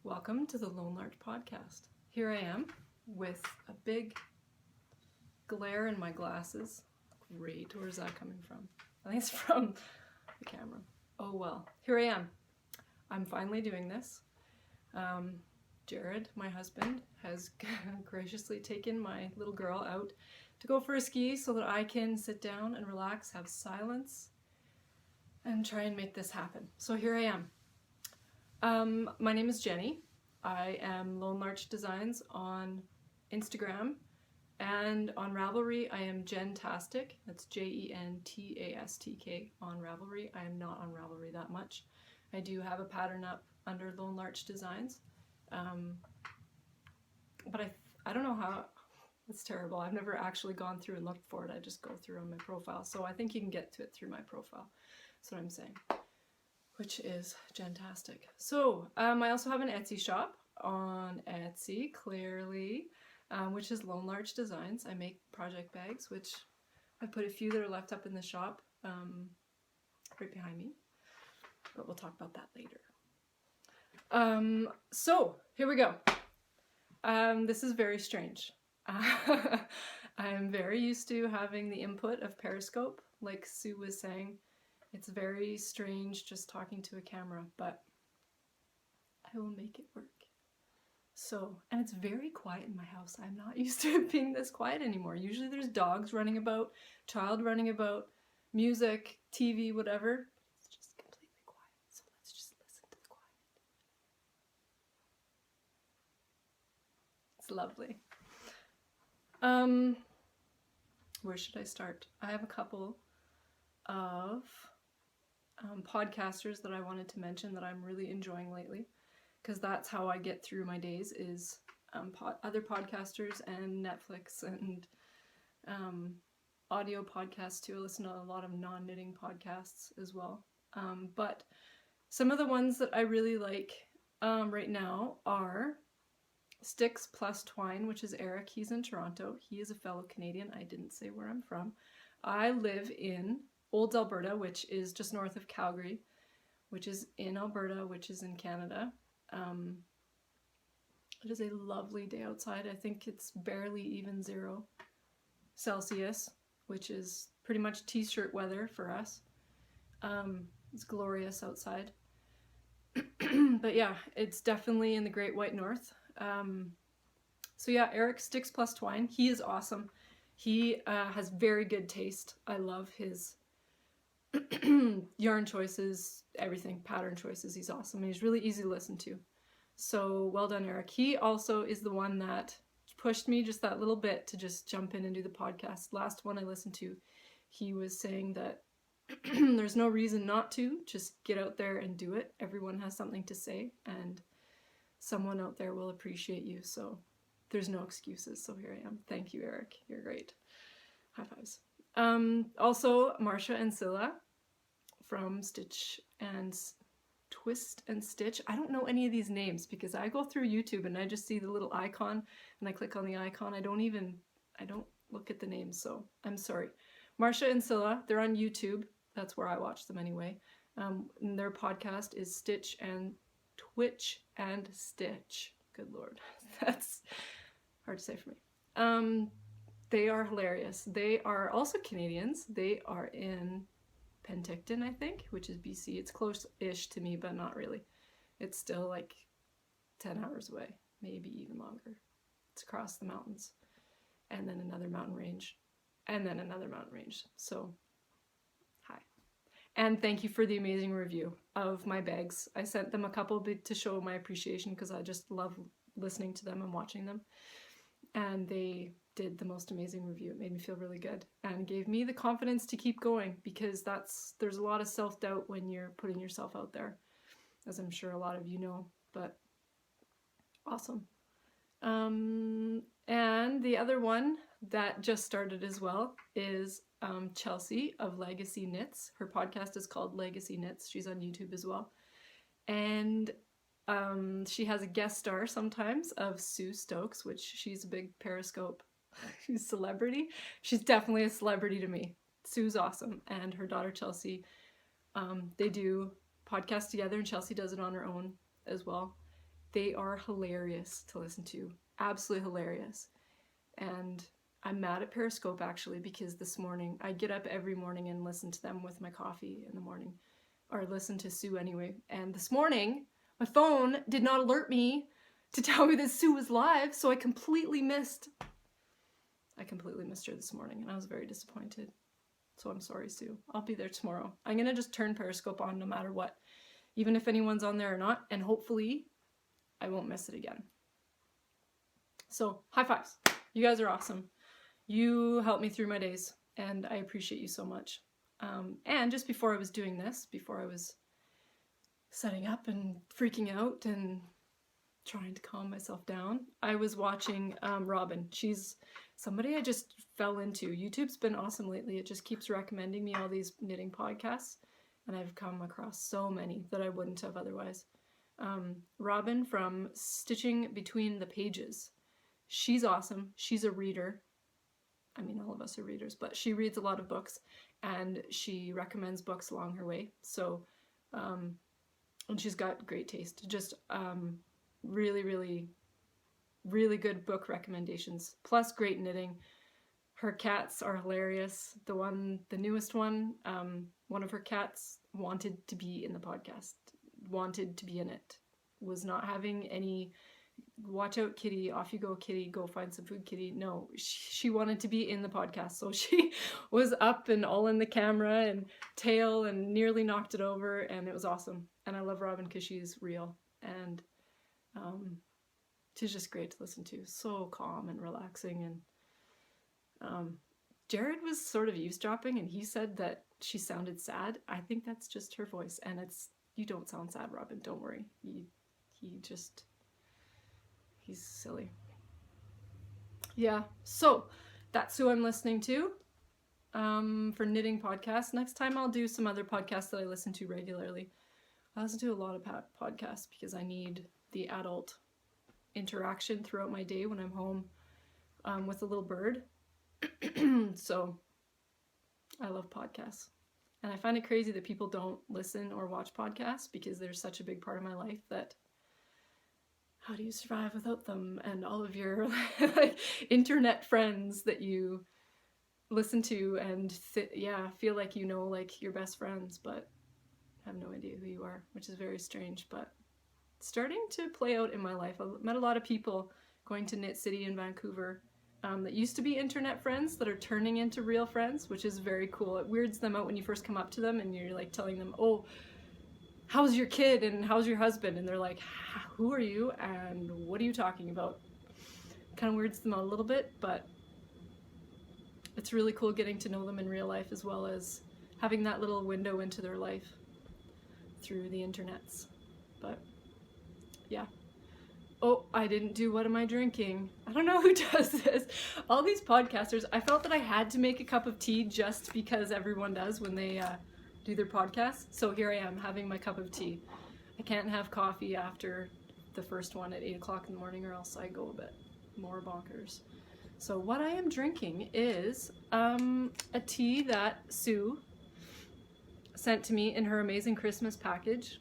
Welcome to the Lone Larch podcast. Here I am with a big glare in my glasses. Great, where's that coming from? I think it's from the camera. Oh well, here I am. I'm finally doing this. Jared, my husband, has graciously taken my little girl out to go for a ski so that I can sit down and relax, have silence, and try and make this happen. So here I am. My name is Jenny. I am Lone Larch Designs on Instagram, and on Ravelry I am Jentastic. That's Jentastik on Ravelry. I am not on Ravelry that much. I do have a pattern up under Lone Larch Designs, but I don't know how. It's terrible. I've never actually gone through and looked for it. I just go through on my profile, so I think you can get to it through my profile. That's what I'm saying. Which is Jentastic. So, I also have an Etsy shop on Etsy, clearly, which is Lone Larch Designs. I make project bags, which I put a few that are left up in the shop right behind me, but we'll talk about that later. So, here we go. This is very strange. I am very used to having the input of Periscope, like Sue was saying. It's very strange just talking to a camera, but I will make it work. So, and it's very quiet in my house. I'm not used to it being this quiet anymore. Usually there's dogs running about, child running about, music, TV, whatever. It's just completely quiet. So let's just listen to the quiet. It's lovely. Where should I start? I have a couple of podcasters that I wanted to mention that I'm really enjoying lately, because that's how I get through my days is other podcasters and Netflix and audio podcasts too. I listen to a lot of non-knitting podcasts as well. But some of the ones that I really like right now are Sticks Plus Twine, which is Eric. He's in Toronto. He is a fellow Canadian. I didn't say where I'm from. I live in Olds, Alberta, which is just north of Calgary, which is in Alberta, which is in Canada. It is a lovely day outside. I think it's barely even 0 Celsius, which is pretty much t-shirt weather for us. It's glorious outside. But yeah, it's definitely in the Great White North. So yeah, Eric, Sticks Plus Twine, he is awesome. He has very good taste. I love his yarn choices, everything, pattern choices. He's awesome, and he's really easy to listen to. So well done, Eric. He also is the one that pushed me just that little bit to just jump in and do the podcast. Last one I listened to, he was saying that there's no reason not to, just get out there and do it. Everyone has something to say, and someone out there will appreciate you, so there's no excuses. So here I am. Thank you, Eric. You're great. High fives. Also, Marcia and Scylla from Stitch and Twist and Stitch. I don't know any of these names because I go through YouTube and I just see the little icon and I click on the icon. I don't look at the names, so I'm sorry. Marcia and Scylla, they're on YouTube. That's where I watch them anyway. And their podcast is Stitch and Twitch and Stitch. Good Lord. That's hard to say for me. They are hilarious. They are also Canadians. They are in Penticton, I think, which is BC. It's close-ish to me, but not really. It's still like 10 hours away, maybe even longer. It's across the mountains, and then another mountain range, and then another mountain range. So, hi. And thank you for the amazing review of my bags. I sent them a couple to show my appreciation because I just love listening to them and watching them. And they did the most amazing review. It made me feel really good and gave me the confidence to keep going, because there's a lot of self-doubt when you're putting yourself out there, as I'm sure a lot of you know, but awesome. And the other one that just started as well is Chelsea of Legacy Knits. Her podcast is called Legacy Knits. She's on YouTube as well. And she has a guest star sometimes of Sue Stokes, which she's a big Periscope celebrity. She's definitely a celebrity to me. Sue's awesome. And her daughter Chelsea, they do podcasts together, and Chelsea does it on her own as well. They are hilarious to listen to. Absolutely hilarious. And I'm mad at Periscope actually, because this morning I get up every morning and listen to them with my coffee in the morning, or listen to Sue anyway. And this morning my phone did not alert me to tell me that Sue was live, so I completely missed her this morning, and I was very disappointed. So I'm sorry, Sue. I'll be there tomorrow. I'm gonna just turn Periscope on no matter what, even if anyone's on there or not, and hopefully I won't miss it again. So high fives. You guys are awesome. You help me through my days, and I appreciate you so much. And just before I was doing this, before I was setting up and freaking out and trying to calm myself down, I was watching Robin. She's somebody I just fell into. YouTube's been awesome lately. It just keeps recommending me all these knitting podcasts, and I've come across so many that I wouldn't have otherwise. Robin from Stitching Between the Pages. She's awesome. She's a reader. I mean, all of us are readers, but she reads a lot of books, and she recommends books along her way. So, and she's got great taste. Just really, really, really good book recommendations, plus great knitting. Her cats are hilarious. The newest one, one of her cats wanted to be in the podcast, wanted to be in it, was not having any watch out kitty, off you go kitty, go find some food kitty. No, she wanted to be in the podcast, so she was up and all in the camera and tail and nearly knocked it over, and it was awesome. And I love Robin because she's real, and she's just great to listen to. So calm and relaxing. And Jared was sort of eavesdropping, and he said that she sounded sad. I think that's just her voice, and you don't sound sad, Robin, don't worry. He's silly. Yeah, so that's who I'm listening to for knitting podcasts. Next time I'll do some other podcasts that I listen to regularly. I listen to a lot of podcasts because I need the adult interaction throughout my day when I'm home with a little bird. So I love podcasts. And I find it crazy that people don't listen or watch podcasts, because they're such a big part of my life that how do you survive without them, and all of your like internet friends that you listen to and feel like you know, like your best friends, but have no idea who you are, which is very strange, but starting to play out in my life. I've met a lot of people going to Knit City in Vancouver that used to be internet friends that are turning into real friends, which is very cool. It weirds them out when you first come up to them and you're like telling them, oh, how's your kid and how's your husband? And they're like, who are you and what are you talking about? Kind of weirds them out a little bit, but it's really cool getting to know them in real life, as well as having that little window into their life through the internets. But yeah. Oh, I didn't do what am I drinking? I don't know who does this. All these podcasters, I felt that I had to make a cup of tea just because everyone does when they do their podcasts. So here I am having my cup of tea. I can't have coffee after the first one at 8 o'clock in the morning, or else I go a bit more bonkers. So what I am drinking is a tea that Sue sent to me in her amazing Christmas package.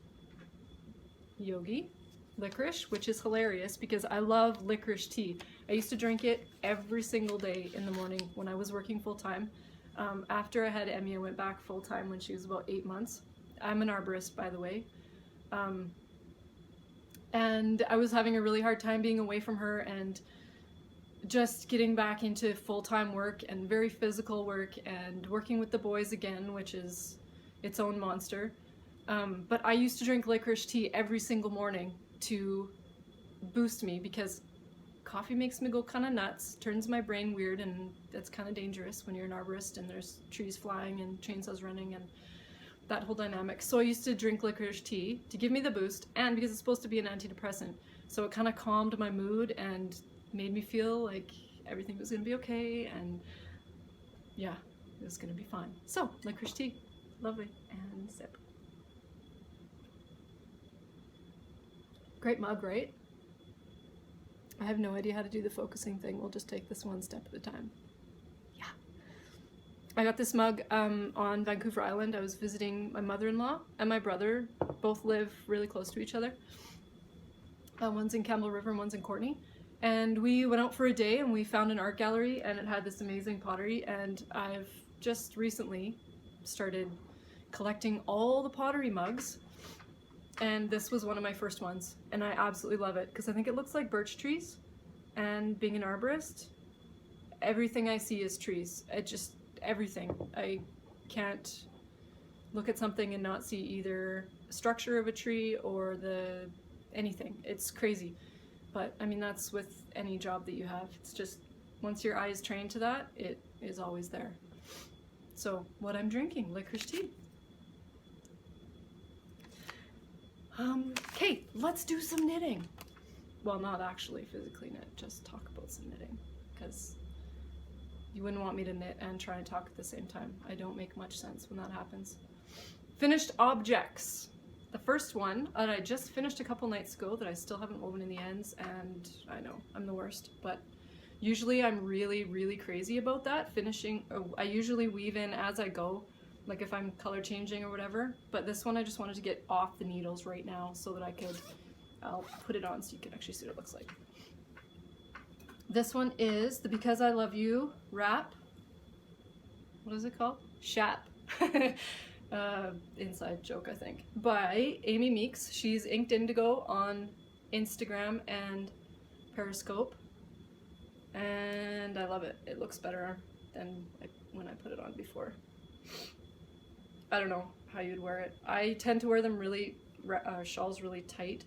Yogi licorice, which is hilarious because I love licorice tea. I used to drink it every single day in the morning when I was working full-time. After I had Emmy, I went back full-time when she was about 8 months. I'm an arborist, by the way. And I was having a really hard time being away from her and just getting back into full-time work and very physical work and working with the boys again, which is its own monster. But I used to drink licorice tea every single morning to boost me, because coffee makes me go kind of nuts, turns my brain weird, and that's kind of dangerous when you're an arborist and there's trees flying and chainsaws running and that whole dynamic. So I used to drink licorice tea to give me the boost, and because it's supposed to be an antidepressant, so it kind of calmed my mood and made me feel like everything was going to be okay, and yeah, it was going to be fine. So licorice tea, lovely, and sip. Great mug, right? I have no idea how to do the focusing thing. We'll just take this one step at a time. Yeah. I got this mug on Vancouver Island. I was visiting my mother-in-law and my brother. Both live really close to each other. One's in Campbell River and one's in Courtney. And we went out for a day and we found an art gallery and it had this amazing pottery, and I've just recently started collecting all the pottery mugs, and this was one of my first ones and I absolutely love it because I think it looks like birch trees, and being an arborist, everything I see is trees. It just, everything. I can't look at something and not see either structure of a tree or the anything. It's crazy. But I mean, that's with any job that you have. It's just, once your eye is trained to that, it is always there. So what I'm drinking, licorice tea. Okay, let's do some knitting. Well, not actually physically knit, just talk about some knitting, because you wouldn't want me to knit and try and talk at the same time. I don't make much sense when that happens. Finished objects. The first one that I just finished a couple nights ago that I still haven't woven in the ends, and I know I'm the worst, but usually I'm really crazy about that. Finishing, I usually weave in as I go, like if I'm color changing or whatever, but this one I just wanted to get off the needles right now so that I could, I'll put it on so you can actually see what it looks like. This one is the Because I Love You wrap. What is it called? Shap. Inside joke, I think, by Amy Meeks. She's Inked Indigo on Instagram and Periscope, and I love it. It looks better than when I put it on before. I don't know how you'd wear it. I tend to wear them really, shawls really tight,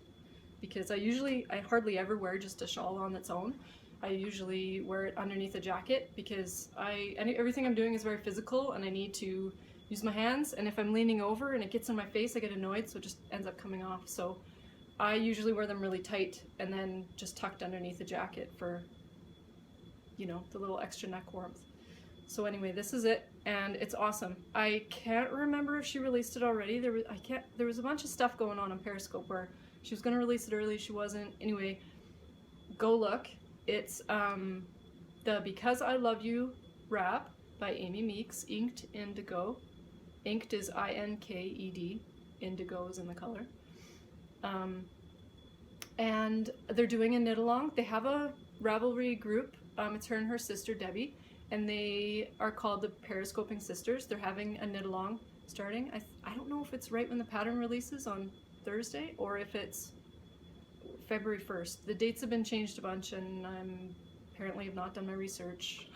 because I hardly ever wear just a shawl on its own. I usually wear it underneath a jacket because everything I'm doing is very physical and I need to use my hands, and if I'm leaning over and it gets in my face, I get annoyed, so it just ends up coming off. So I usually wear them really tight and then just tucked underneath the jacket for, you know, the little extra neck warmth. So anyway, this is it, and it's awesome. I can't remember if she released it already. There was a bunch of stuff going on Periscope where she was gonna release it early, she wasn't. Anyway, go look. It's the Because I Love You wrap by Amy Meeks, Inked Indigo. Inked is I-N-K-E-D, indigo is in the color. And they're doing a knit along. They have a Ravelry group. It's her and her sister Debbie, and they are called the Periscoping Sisters. They're having a knit along starting. I don't know if it's right when the pattern releases on Thursday or if it's February 1st. The dates have been changed a bunch, and I'm apparently have not done my research.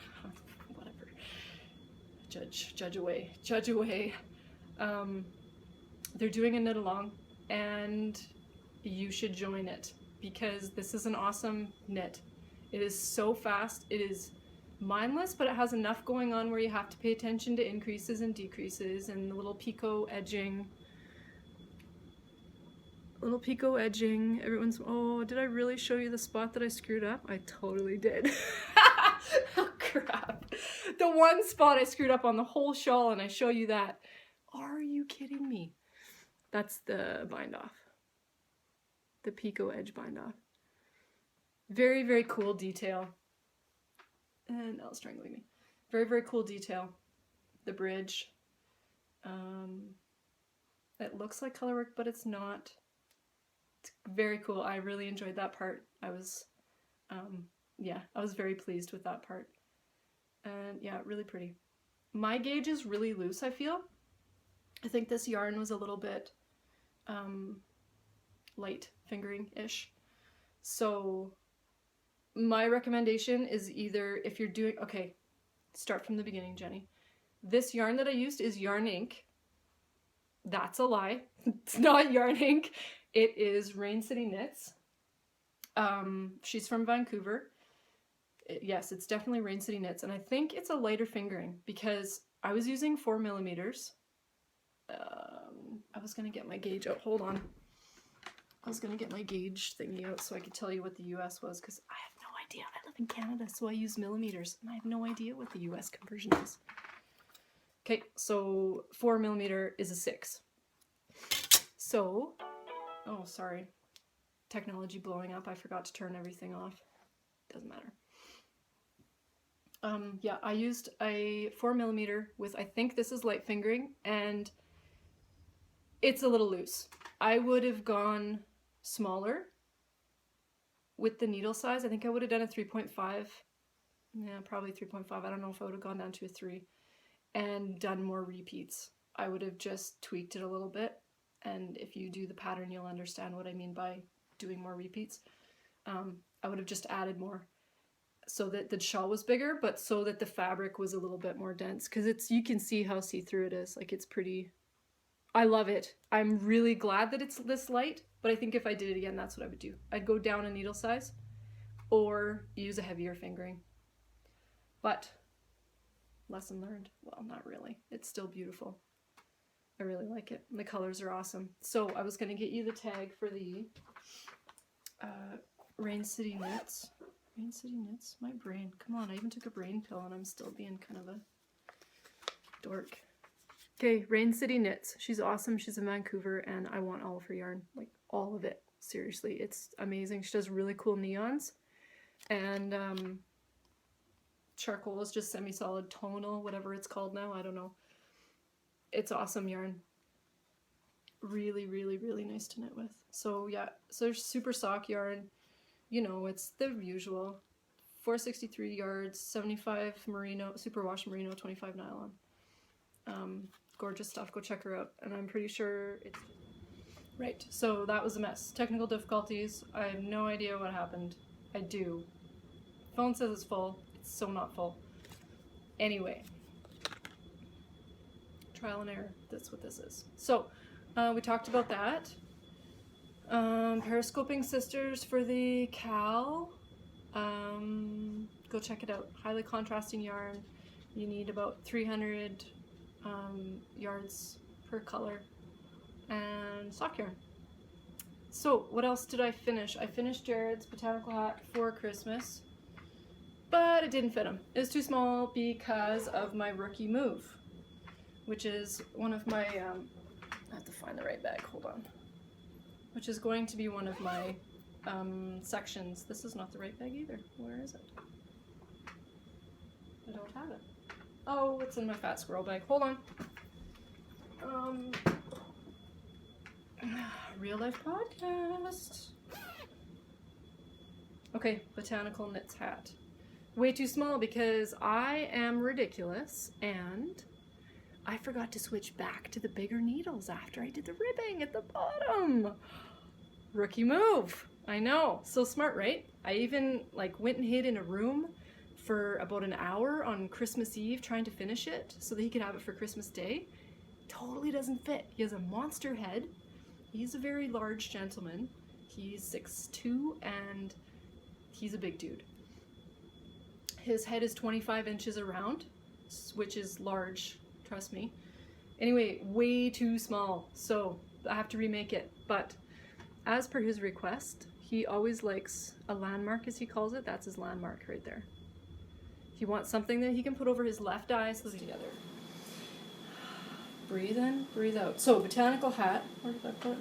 Whatever. Judge away. They're doing a knit along, and you should join it because this is an awesome knit. It is so fast. It is mindless, but it has enough going on where you have to pay attention to increases and decreases and the little picot edging. Everyone's, oh, did I really show you the spot that I screwed up? I totally did. Oh crap. The one spot I screwed up on the whole shawl, and I show you that. Are you kidding me? That's the bind off. The picot edge bind off. Very cool detail. And Elle's strangling me. Very cool detail. The bridge. It looks like color work, but it's not. It's very cool. I really enjoyed that part. I was very pleased with that part. And yeah, really pretty. My gauge is really loose, I feel. I think this yarn was a little bit light fingering-ish. So my recommendation is either, if you're doing, okay, start from the beginning, Jenny. This yarn that I used is Yarn Ink. That's a lie. It's not Yarn Ink. It is Rain City Knits. She's from Vancouver. Yes, it's definitely Rain City Knits, and I think it's a lighter fingering because I was using 4mm. I was gonna get my gauge out. Hold on. I was gonna get my gauge thingy out so I could tell you what the US was, because I have no idea. I live in Canada, so I use millimeters, and I have no idea what the US conversion is. Okay, so 4mm is a 6. So, oh, sorry. Technology blowing up. I forgot to turn everything off. Doesn't matter. Yeah, I used a 4mm with, I think this is light fingering, and it's a little loose. I would have gone smaller, with the needle size, I think I would have done a 3.5. Yeah, probably 3.5. I don't know if I would have gone down to a 3 and done more repeats. I would have just tweaked it a little bit. And if you do the pattern, you'll understand what I mean by doing more repeats. I would have just added more so that the shawl was bigger, but so that the fabric was a little bit more dense, because you can see how see-through it is. Like, it's pretty, I love it. I'm really glad that it's this light, but I think if I did it again, that's what I would do. I'd go down a needle size or use a heavier fingering. But lesson learned. Well, not really. It's still beautiful. I really like it. The colors are awesome. So I was going to get you the tag for the Rain City Knits. Rain City Knits? My brain. Come on, I even took a brain pill and I'm still being kind of a dork. Okay, Rain City Knits. She's awesome. She's in Vancouver and I want all of her yarn. Like, all of it. Seriously, it's amazing. She does really cool neons. And charcoal is just semi-solid tonal, whatever it's called now. I don't know. It's awesome yarn. Really, really, really nice to knit with. So yeah, so there's super sock yarn. You know, it's the usual. 463 yards, 75 merino, superwash merino, 25 nylon. Gorgeous stuff. Go check her out. And I'm pretty sure it's... Right, so that was a mess. Technical difficulties. I have no idea what happened. I do. Phone says it's full. It's so not full. Anyway. Trial and error. That's what this is. So, we talked about that. Periscoping Sisters for the Cal. Go check it out. Highly contrasting yarn. You need about 300 yards per color. And sock yarn. So, what else did I finish? I finished Jared's botanical hat for Christmas. But it didn't fit him. It was too small because of my rookie move. Which is one of my, I have to find the right bag, hold on. Which is going to be one of my sections. This is not the right bag either. Where is it? I don't have it. Oh, it's in my fat squirrel bag. Hold on. Real life podcast. Okay, botanical knits hat. Way too small because I am ridiculous and I forgot to switch back to the bigger needles after I did the ribbing at the bottom. Rookie move. I know. So smart, right? I even went and hid in a room for about an hour on Christmas Eve trying to finish it so that he could have it for Christmas Day. Totally doesn't fit. He has a monster head. He's a very large gentleman. He's 6'2" and he's a big dude. His head is 25 inches around, which is large. Trust me. Anyway, way too small, so I have to remake it. But as per his request, he always likes a landmark, as he calls it. That's his landmark right there. He wants something that he can put over his left eye so together. Breathe in, breathe out. So, botanical hat. Where did I put it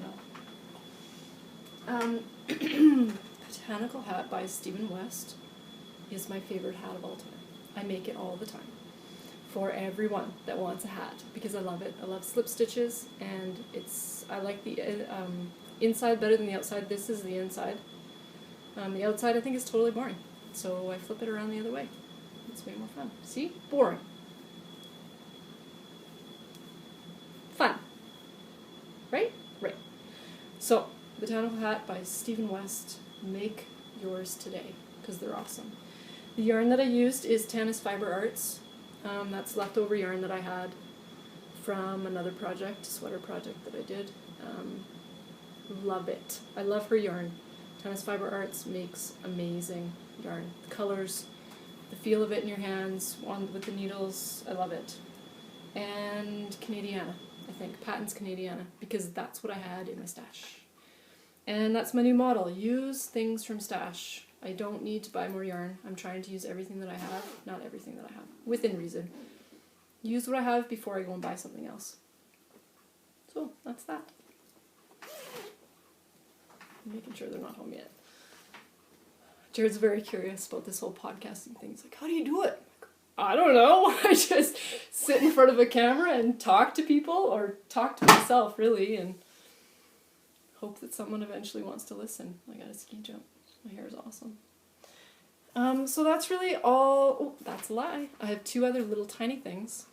now? Botanical hat by Stephen West is my favorite hat of all time. I make it all the time. For everyone that wants a hat, because I love it. I love slip stitches, and I like the inside better than the outside. This is the inside. The outside I think is totally boring, so I flip it around the other way. It's way more fun. See? Boring. Fun. Right? Right. So, botanical hat by Stephen West. Make yours today, because they're awesome. The yarn that I used is Tanis Fiber Arts. That's leftover yarn that I had from another project, sweater project that I did. Love it. I love her yarn. Tanis Fiber Arts makes amazing yarn. The colors, the feel of it in your hands, with the needles, I love it. And Canadiana, I think. Patents Canadiana, because that's what I had in my stash. And that's my new model. Use things from stash. I don't need to buy more yarn. I'm trying to use everything that I have. Not everything that I have. Within reason. Use what I have before I go and buy something else. So, that's that. I'm making sure they're not home yet. Jared's very curious about this whole podcasting thing. He's like, how do you do it? I don't know. I just sit in front of a camera and talk to people, or talk to myself, really, and hope that someone eventually wants to listen. I got a ski jump. My hair is awesome. So that's really all. Oh, that's a lie. I have two other little tiny things.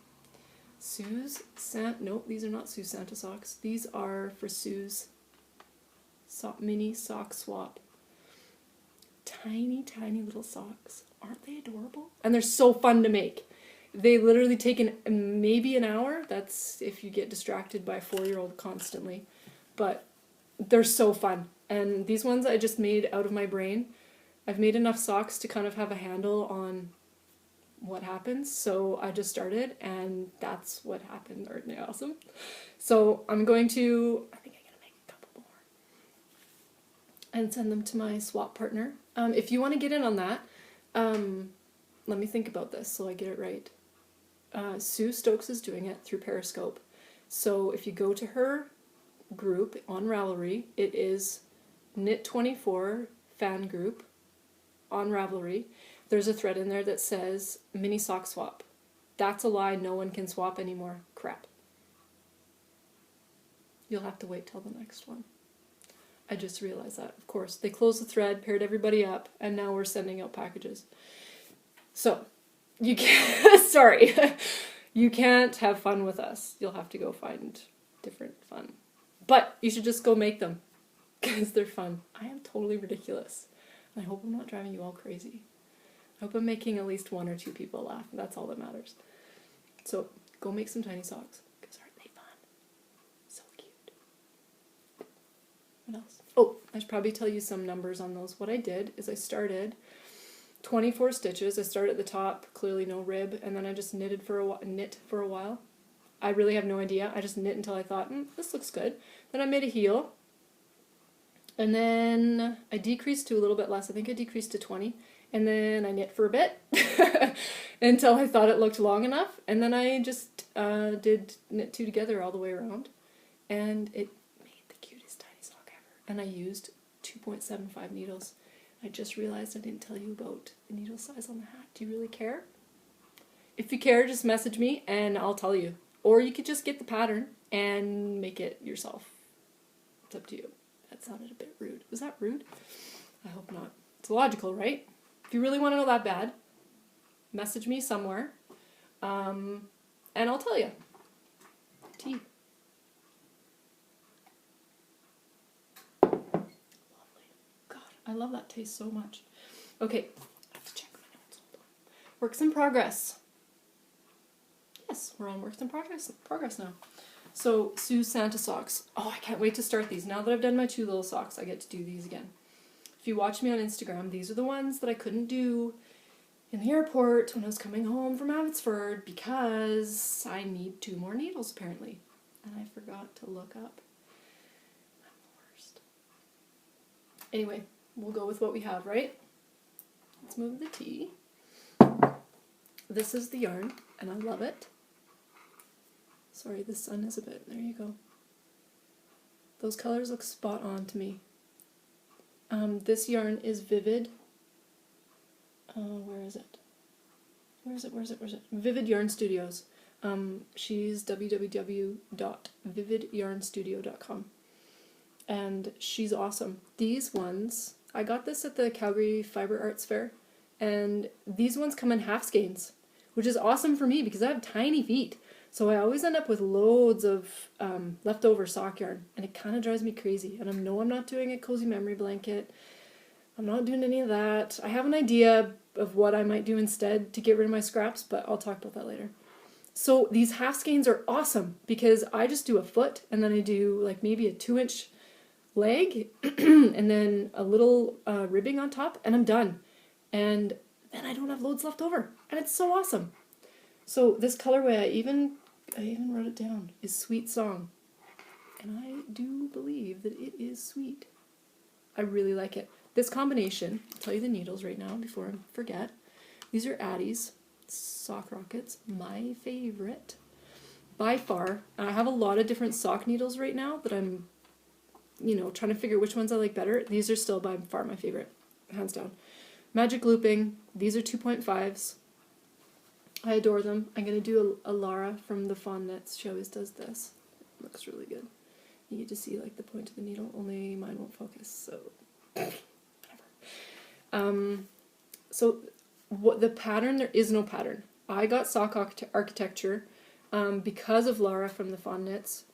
Nope, these are not Sue's Santa socks. These are for Sue's mini sock swap. Tiny, tiny little socks. Aren't they adorable? And they're so fun to make. They literally take maybe an hour. That's if you get distracted by a 4-year-old constantly. But they're so fun. And these ones I just made out of my brain. I've made enough socks to kind of have a handle on what happens. So I just started, and that's what happened. Aren't they awesome? So I'm going to, I think I'm going to make a couple more and send them to my swap partner. If you want to get in on that, let me think about this so I get it right. Sue Stokes is doing it through Periscope. So if you go to her group on Ravelry, it is Knit24 fan group on Ravelry. There's a thread in there that says mini sock swap. That's a lie. No one can swap anymore. Crap. You'll have to wait till the next one. I just realized that. Of course, they closed the thread, paired everybody up, and now we're sending out packages. So, you can't, sorry, you can't have fun with us. You'll have to go find different fun. But you should just go make them, because they're fun. I am totally ridiculous. I hope I'm not driving you all crazy. I hope I'm making at least 1 or 2 people laugh. That's all that matters. So, go make some tiny socks, because aren't they fun? So cute. What else? Oh, I should probably tell you some numbers on those. What I did is I started 24 stitches. I started at the top, clearly no rib, and then I just knit for a while. I really have no idea. I just knit until I thought, this looks good. Then I made a heel, and then I decreased to a little bit less. I think I decreased to 20, and then I knit for a bit until I thought it looked long enough, and then I just did knit 2 together all the way around, and it made the cutest tiny sock ever. And I used 2.75 needles. I just realized I didn't tell you about the needle size on the hat. Do you really care? If you care, just message me and I'll tell you. Or you could just get the pattern and make it yourself. It's up to you. That sounded a bit rude. Was that rude? I hope not. It's logical, right? If you really want to know that bad, message me somewhere and I'll tell you. Tea. I love that taste so much. Okay, I have to check my notes. Hold on. Works in progress. Yes, we're on works in progress now. So, Sue's Santa socks. Oh, I can't wait to start these. Now that I've done my 2 little socks, I get to do these again. If you watch me on Instagram, these are the ones that I couldn't do in the airport when I was coming home from Abbotsford because I need 2 more needles apparently. And I forgot to look up. I'm the worst. Anyway. We'll go with what we have, right? Let's move the tea. This is the yarn, and I love it. Sorry, the sun is a bit, there you go. Those colors look spot on to me. This yarn is Vivid. Where is it? Where is it? Vivid Yarn Studios. She's www.vividyarnstudio.com. And she's awesome. These ones, I got this at the Calgary Fiber Arts Fair, and these ones come in half skeins, which is awesome for me because I have tiny feet. So I always end up with loads of leftover sock yarn, and it kind of drives me crazy. And I know I'm not doing a cozy memory blanket. I'm not doing any of that. I have an idea of what I might do instead to get rid of my scraps, but I'll talk about that later. So these half skeins are awesome because I just do a foot, and then I do like maybe a 2-inch leg and then a little ribbing on top, and I'm done. And then I don't have loads left over, and it's so awesome. So this colorway, I even wrote it down, is Sweet Song, and I do believe that it is sweet. I really like it. This combination, I'll tell you the needles right now before I forget. These are Addie's Sock Rockets, my favorite by far. I have a lot of different sock needles right now that I'm trying to figure which ones I like better. These are still by far my favorite, hands down. Magic Looping, these are 2.5s. I adore them. I'm going to do a Lara from the Fawn Knits. She always does this. It looks really good. You get to see like the point of the needle, only mine won't focus, so whatever. So what the pattern, there is no pattern. I got sock architecture because of Laura from the Fawn Knits.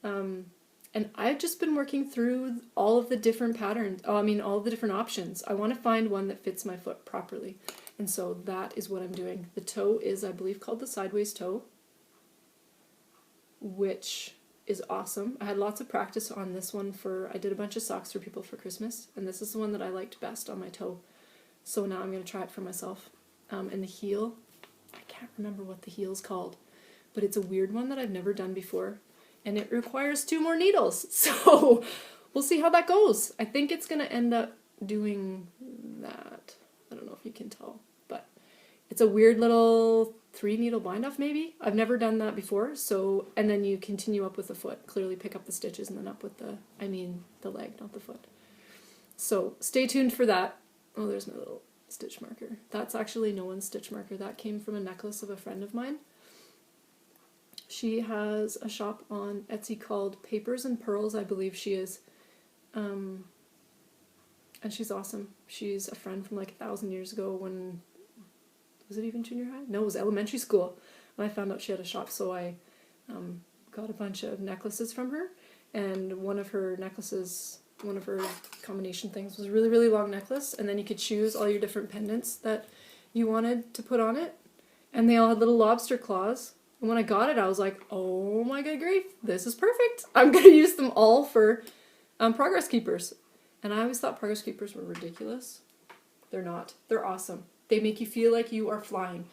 And I've just been working through all of the different patterns. Oh, I mean, all of the different options. I want to find one that fits my foot properly. And so that is what I'm doing. The toe is, I believe, called the sideways toe, which is awesome. I had lots of practice on this one I did a bunch of socks for people for Christmas, and this is the one that I liked best on my toe. So now I'm going to try it for myself. And the heel, I can't remember what the heel's called, but it's a weird one that I've never done before. And it requires 2 more needles. So we'll see how that goes. I think it's going to end up doing that. I don't know if you can tell, but it's a weird little 3 needle bind off maybe. I've never done that before. So, and then you continue up with the foot. Clearly pick up the stitches and then up with the leg, not the foot. So stay tuned for that. Oh, there's my little stitch marker. That's actually no one's stitch marker. That came from a necklace of a friend of mine. She has a shop on Etsy called Papers and Pearls, I believe she is. And she's awesome. She's a friend from like 1,000 years ago when, was it even junior high? No, it was elementary school. And I found out she had a shop, so I got a bunch of necklaces from her. And one of her combination things was a really, really long necklace. And then you could choose all your different pendants that you wanted to put on it. And they all had little lobster claws. And when I got it, I was like, oh my good grief, this is perfect. I'm going to use them all for progress keepers. And I always thought progress keepers were ridiculous. They're not. They're awesome. They make you feel like you are flying.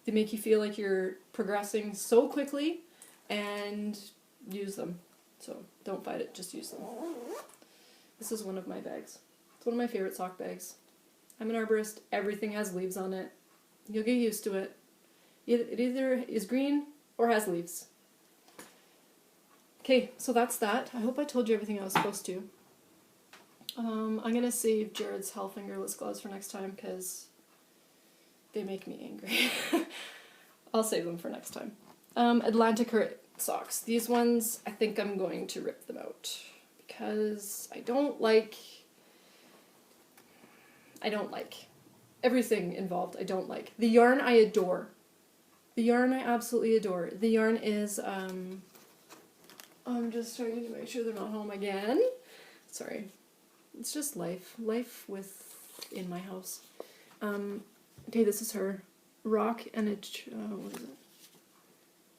They make you feel like you're progressing so quickly, and use them. So don't fight it, just use them. This is one of my bags. It's one of my favorite sock bags. I'm an arborist. Everything has leaves on it. You'll get used to it. It either is green or has leaves. Okay, so that's that. I hope I told you everything I was supposed to. I'm going to save Jared's Hellfingerless gloves for next time because they make me angry. I'll save them for next time. Atlantic socks. These ones, I think I'm going to rip them out because I don't like everything involved. I don't like. The yarn I adore. The yarn I absolutely adore. The yarn is, I'm just trying to make sure they're not home again. Sorry. It's just life. Life in my house. Okay, this is her. Rock and a, what is it?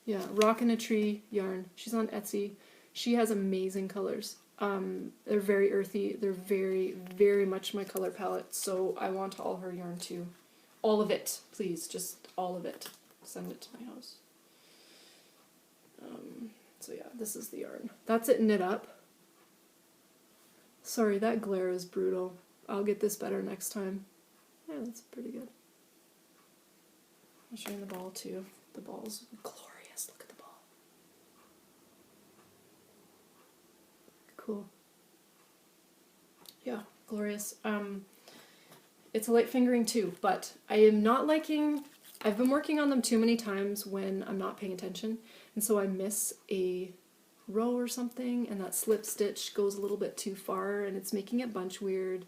Yeah, Rock and a Tree yarn. She's on Etsy. She has amazing colors. They're very earthy. They're very, very much my color palette. So I want all her yarn too. All of it, please. Just all of it. Send it to my house. So yeah, this is the yarn. That's it knit up. Sorry, that glare is brutal. I'll get this better next time. Yeah, that's pretty good. I'll show you the ball too. The ball's glorious. Look at the ball. Cool. Yeah, glorious. It's a light fingering too, but I am not liking... I've been working on them too many times when I'm not paying attention, and so I miss a row or something, and that slip stitch goes a little bit too far, and it's making it bunch weird.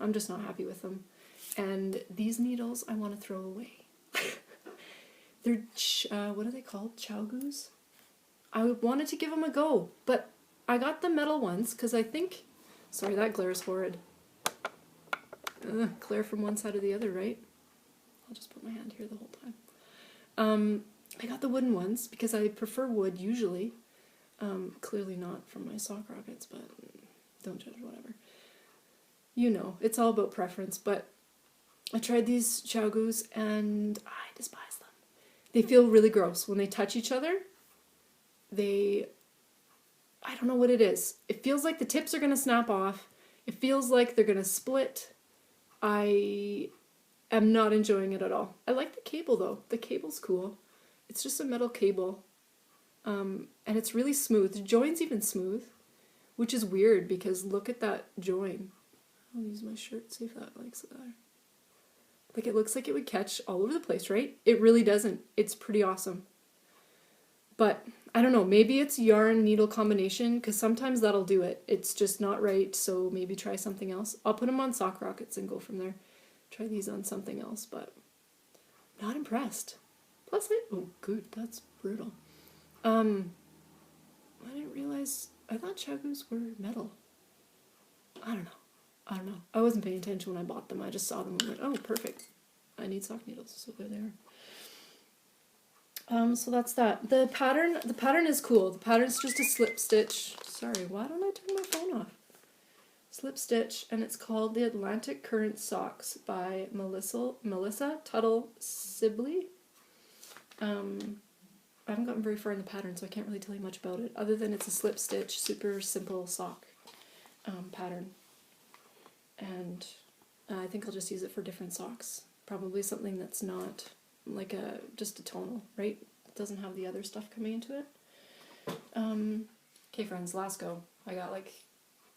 I'm just not happy with them. And these needles I want to throw away. They're, what are they called? Chowgoos? I wanted to give them a go, but I got the metal ones, because I think... Sorry, that glare is horrid. Glare from one side or the other, right? I'll just put my hand here the whole time. I got the wooden ones because I prefer wood usually. Clearly not from my sock rockets, but don't judge, whatever. You know, it's all about preference, but I tried these Chowgoos and I despise them. They feel really gross. When they touch each other, I don't know what it is. It feels like the tips are going to snap off. It feels like they're going to split. I am not enjoying it at all. I like the cable though. The cable's cool. It's just a metal cable. And it's really smooth. The join's even smooth, which is weird because look at that join. I'll use my shirt, see if that likes it better. Like it looks like it would catch all over the place, right? It really doesn't. It's pretty awesome. But I don't know, maybe it's yarn needle combination because sometimes that'll do it. It's just not right, so maybe try something else. I'll put them on sock rockets and go from there. try these on something else, but not impressed. Plus, oh, good, that's brutal. I didn't realize, I thought chagus were metal. I don't know. I wasn't paying attention when I bought them. I just saw them and went, oh, perfect. I need sock needles, so there they are. So that's that. The pattern is cool. The pattern's just a slip stitch. Sorry, why don't I turn my phone off? Slip stitch, and it's called the Atlantic Current Socks by Melissa Tuttle Sibley. I haven't gotten very far in the pattern, so I can't really tell you much about it, other than it's a slip stitch, super simple sock pattern. And I think I'll just use it for different socks. Probably something that's not like just a tonal, right? It doesn't have the other stuff coming into it. Okay, friends, last go. I got like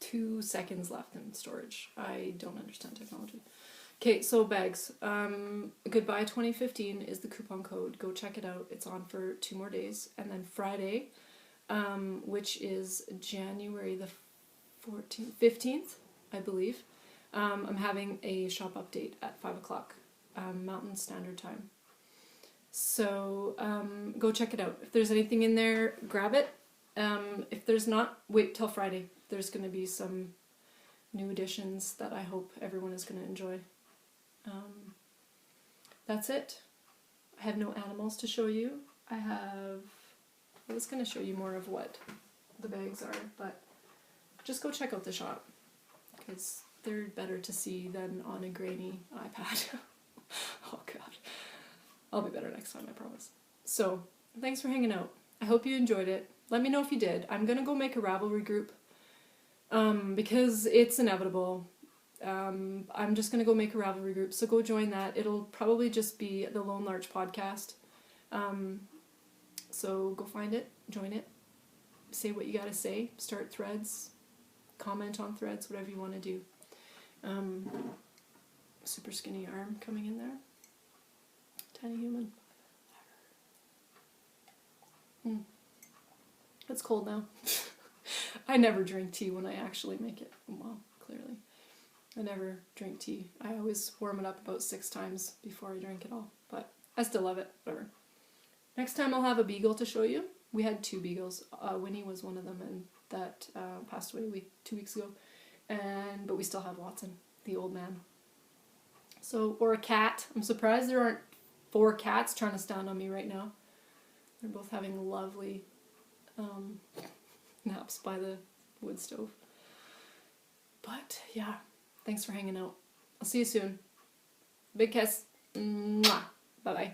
2 seconds left in storage. I don't understand technology. Okay, so bags. Goodbye 2015 is the coupon code. Go check it out. It's on for 2 more days. And then Friday, which is January the 15th, I believe, I'm having a shop update at 5 o'clock Mountain Standard Time. So go check it out. If there's anything in there, grab it. If there's not, wait till Friday. There's going to be some new additions that I hope everyone is going to enjoy. That's it. I have no animals to show you. I was going to show you more of what the bags are, but just go check out the shop because they're better to see than on a grainy iPad. Oh god. I'll be better next time, I promise. So, thanks for hanging out. I hope you enjoyed it. Let me know if you did. I'm going to go make a Ravelry group because it's inevitable. I'm just going to go make a Ravelry group, so go join that. It'll probably just be the Lone Larch podcast. So go find it, join it, say what you gotta say, start threads, comment on threads, whatever you want to do. Super skinny arm coming in there. Tiny human. It's cold now. I never drink tea when I actually make it. Well, clearly. I never drink tea. I always warm it up about 6 times before I drink it all. But I still love it. Whatever. Next time I'll have a beagle to show you. We had 2 beagles. Winnie was one of them, and that passed away 2 weeks ago. But we still have Watson, the old man. So, or a cat. I'm surprised there aren't 4 cats trying to stand on me right now. They're both having lovely naps by the wood stove. But yeah, thanks for hanging out. I'll see you soon. Big kiss. Mwah. Bye bye.